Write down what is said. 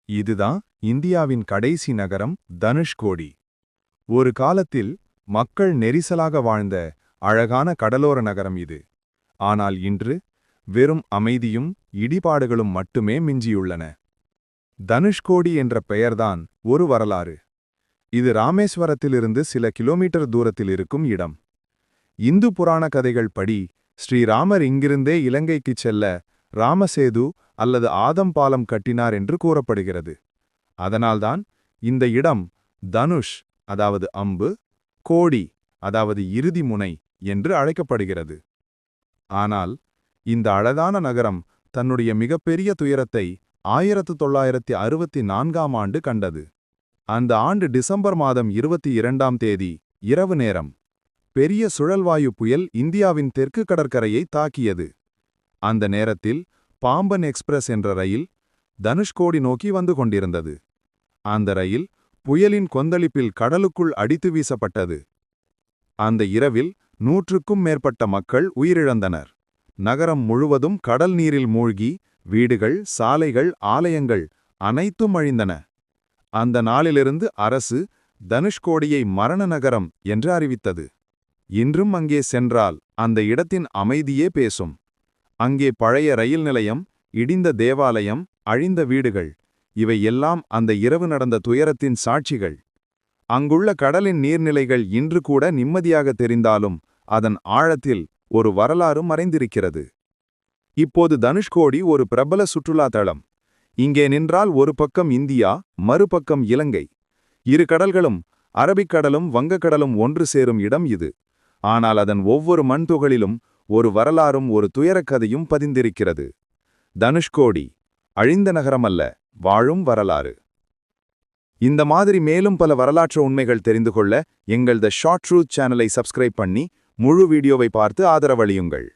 இதுதான் இந்தியாவின் கடைசி நகரம் தனுஷ்கோடி. ஒரு காலத்தில் மக்கள் நெரிசலாக வாழ்ந்த அழகான கடலோர நகரம் இது. ஆனால் இன்று வெறும் அமைதியும் இடிபாடுகளும் மட்டுமே மிஞ்சியுள்ளன. தனுஷ்கோடி என்ற பெயர்தான் ஒரு வரலாறு. இது ராமேஸ்வரத்திலிருந்து சில கிலோமீட்டர் தூரத்தில் இருக்கும் இடம். இந்து புராண கதைகள் படி ஸ்ரீராமர் இங்கிருந்தே இலங்கைக்குச் செல்ல ராமசேது அல்லது ஆதம் பாலம் கட்டினார் என்று கூறப்படுகிறது. அதனால்தான் இந்த இடம் தனுஷ், அதாவது அம்பு, கோடி, அதாவது இறுதி முனை என்று அழைக்கப்படுகிறது. ஆனால் இந்த அழகான நகரம் தன்னுடைய மிகப்பெரிய துயரத்தை 1964ஆம் ஆண்டு கண்டது. அந்த ஆண்டு டிசம்பர் மாதம் 22ஆம் தேதி இரவு நேரம் பெரிய சுழல்வாயு புயல் இந்தியாவின் தெற்கு கடற்கரையை தாக்கியது. அந்த நேரத்தில் பாம்பன் எக்ஸ்பிரஸ் என்ற ரயில் தனுஷ்கோடி நோக்கி வந்து கொண்டிருந்தது. அந்த ரயில் புயலின் கொந்தளிப்பில் கடலுக்குள் அடித்து வீசப்பட்டது. அந்த இரவில் 100க்கும் மேற்பட்ட மக்கள் உயிரிழந்தனர். நகரம் முழுவதும் கடல் நீரில் மூழ்கி வீடுகள், சாலைகள், ஆலயங்கள் அனைத்தும் அழிந்தன. அந்த நாளிலிருந்து அரசு தனுஷ்கோடியை மரண நகரம் என்று அறிவித்தது. இன்றும் அங்கே சென்றால் அந்த இடத்தின் அமைதியே பேசும். அங்கே பழைய ரயில் நிலையம், இடிந்த தேவாலயம், அழிந்த வீடுகள், இவை எல்லாம் அந்த இரவு நடந்த துயரத்தின் சாட்சிகள். அங்குள்ள கடலின் நீர்நிலைகள் இன்று கூட நிம்மதியாக தெரிந்தாலும் அதன் ஆழத்தில் ஒரு வரலாறு மறைந்திருக்கிறது. இப்போது தனுஷ்கோடி ஒரு பிரபல சுற்றுலா தளம். இங்கே நின்றால் ஒரு பக்கம் இந்தியா, மறுபக்கம் இலங்கை. இரு கடல்களும், அரபிக்கடலும் வங்கக்கடலும் ஒன்று சேரும் இடம் இது. ஆனால் அதன் ஒவ்வொரு மண்துகளிலும் ஒரு வரலாறும் ஒரு துயரக்கதையும் பதிந்திருக்கிறது. தனுஷ்கோடி அழிந்த நகரமல்ல, வாழும் வரலாறு. இந்த மாதிரி மேலும் பல வரலாற்று உண்மைகள் தெரிந்து கொள்ள எங்கள் தி ஷார்ட் ட்ரூத் சேனலை சப்ஸ்கிரைப் பண்ணி முழு வீடியோவை பார்த்து ஆதரவளியுங்கள்.